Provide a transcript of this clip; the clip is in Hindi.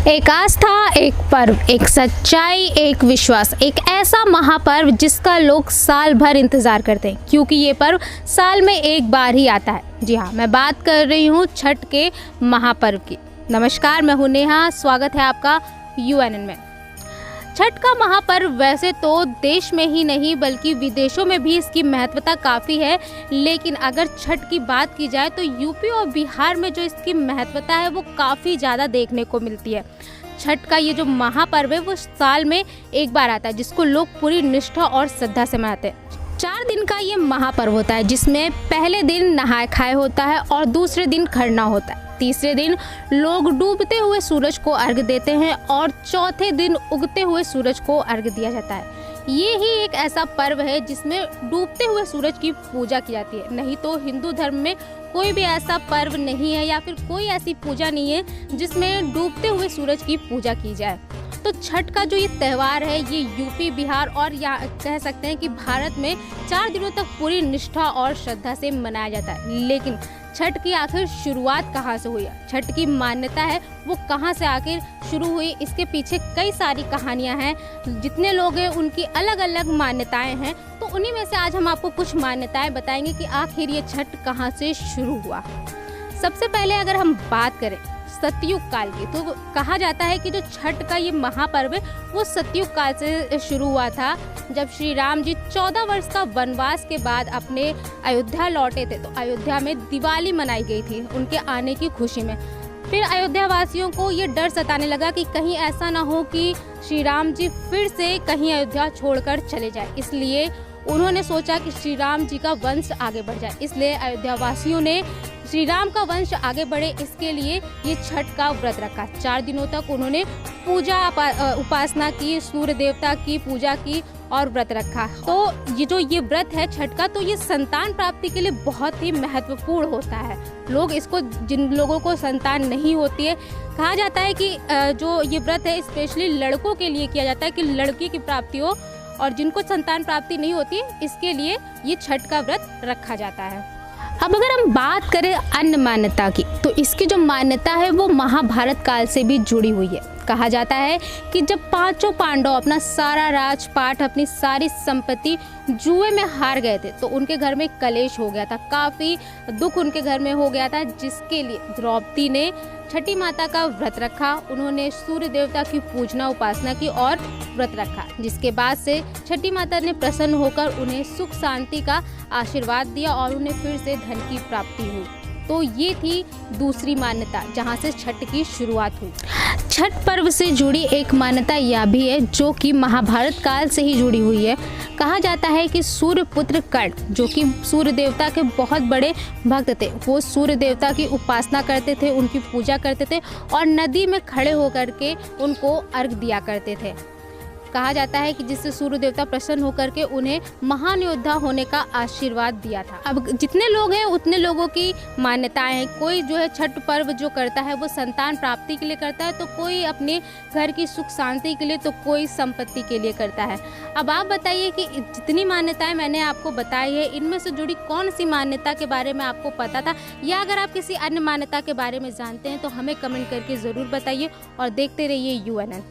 एक आस्था, एक पर्व, एक सच्चाई, एक विश्वास, एक ऐसा महापर्व जिसका लोग साल भर इंतज़ार करते हैं क्योंकि ये पर्व साल में एक बार ही आता है। जी हाँ, मैं बात कर रही हूँ छठ के महापर्व की। नमस्कार, मैं हूँ नेहा, स्वागत है आपका यूएनएन में। छठ का महापर्व वैसे तो देश में ही नहीं बल्कि विदेशों में भी इसकी महत्वता काफ़ी है, लेकिन अगर छठ की बात की जाए तो यूपी और बिहार में जो इसकी महत्वता है वो काफ़ी ज़्यादा देखने को मिलती है। छठ का ये जो महापर्व है वो साल में एक बार आता है जिसको लोग पूरी निष्ठा और श्रद्धा से मनाते हैं। 4 दिन का ये महापर्व होता है जिसमें पहले दिन नहाय खाए होता है और दूसरे दिन खरना होता है। तीसरे दिन लोग डूबते हुए सूरज को अर्घ देते हैं और चौथे दिन उगते हुए सूरज को अर्घ दिया जाता है। ये ही एक ऐसा पर्व है जिसमें डूबते हुए सूरज की पूजा की जाती है। नहीं तो हिंदू धर्म में कोई भी ऐसा पर्व नहीं है या फिर कोई ऐसी पूजा नहीं है जिसमें डूबते हुए सूरज की पूजा की जाए। तो छठ का जो ये त्यौहार है ये यूपी, बिहार और या कह सकते हैं कि भारत में 4 दिनों तक पूरी निष्ठा और श्रद्धा से मनाया जाता है। लेकिन छठ की आखिर शुरुआत कहाँ से हुई? छठ की मान्यता है वो कहाँ से आखिर शुरू हुई? इसके पीछे कई सारी कहानियाँ हैं। जितने लोग हैं उनकी अलग अलग मान्यताएं हैं, तो उन्हीं में से आज हम आपको कुछ मान्यताएं बताएंगे कि आखिर ये छठ कहाँ से शुरू हुआ। सबसे पहले अगर हम बात करें सतयुग काल की, तो कहा जाता है कि जो छठ का ये महापर्व है वो सतयुग काल से शुरू हुआ था। जब श्री राम जी 14 वर्ष का वनवास के बाद अपने अयोध्या लौटे थे तो अयोध्या में दिवाली मनाई गई थी उनके आने की खुशी में। फिर अयोध्या वासियों को ये डर सताने लगा कि कहीं ऐसा ना हो कि श्री राम जी फिर से कहीं अयोध्या छोड़कर चले जाए, इसलिए उन्होंने सोचा कि श्री राम जी का वंश आगे बढ़ जाए। इसलिए अयोध्या वासियों ने श्री राम का वंश आगे बढ़े, इसके लिए ये छठ का व्रत रखा। 4 दिनों तक उन्होंने पूजा उपासना की, सूर्य देवता की पूजा की और व्रत रखा। तो ये जो ये व्रत है छठ का, तो ये संतान प्राप्ति के लिए बहुत ही महत्वपूर्ण होता है। लोग इसको, जिन लोगों को संतान नहीं होती है, कहा जाता है कि जो ये व्रत है स्पेशली लड़कों के लिए किया जाता है कि लड़की की प्राप्ति हो, और जिनको संतान प्राप्ति नहीं होती है इसके लिए ये छठ का व्रत रखा जाता है। अब अगर हम बात करें अन्य मान्यता की, तो इसकी जो मान्यता है वो महाभारत काल से भी जुड़ी हुई है। कहा जाता है कि जब 5 पांडव अपना सारा राजपाट, अपनी सारी संपत्ति जुए में हार गए थे तो उनके घर में कलेश हो गया था, काफ़ी दुख उनके घर में हो गया था, जिसके लिए द्रौपदी ने छठी माता का व्रत रखा। उन्होंने सूर्य देवता की पूजना उपासना की और व्रत रखा, जिसके बाद से छठी माता ने प्रसन्न होकर उन्हें सुख शांति का आशीर्वाद दिया और उन्हें फिर से धन की प्राप्ति हुई। तो ये थी दूसरी मान्यता जहाँ से छठ की शुरुआत हुई। छठ पर्व से जुड़ी एक मान्यता यह भी है जो कि महाभारत काल से ही जुड़ी हुई है। कहा जाता है कि सूर्यपुत्र कर्ण, जो कि सूर्य देवता के बहुत बड़े भक्त थे, वो सूर्य देवता की उपासना करते थे, उनकी पूजा करते थे और नदी में खड़े होकर के उनको अर्घ दिया करते थे। कहा जाता है कि जिससे सूर्य देवता प्रसन्न होकर के उन्हें महान योद्धा होने का आशीर्वाद दिया था। अब जितने लोग हैं उतने लोगों की मान्यताएं हैं। कोई जो है छठ पर्व जो करता है वो संतान प्राप्ति के लिए करता है, तो कोई अपने घर की सुख शांति के लिए, तो कोई संपत्ति के लिए करता है। अब आप बताइए कि जितनी मान्यताएं मैंने आपको बताई है इनमें से जुड़ी कौन सी मान्यता के बारे में आपको पता था, या अगर आप किसी अन्य मान्यता के बारे में जानते हैं तो हमें कमेंट करके ज़रूर बताइए और देखते रहिए यूएनएन।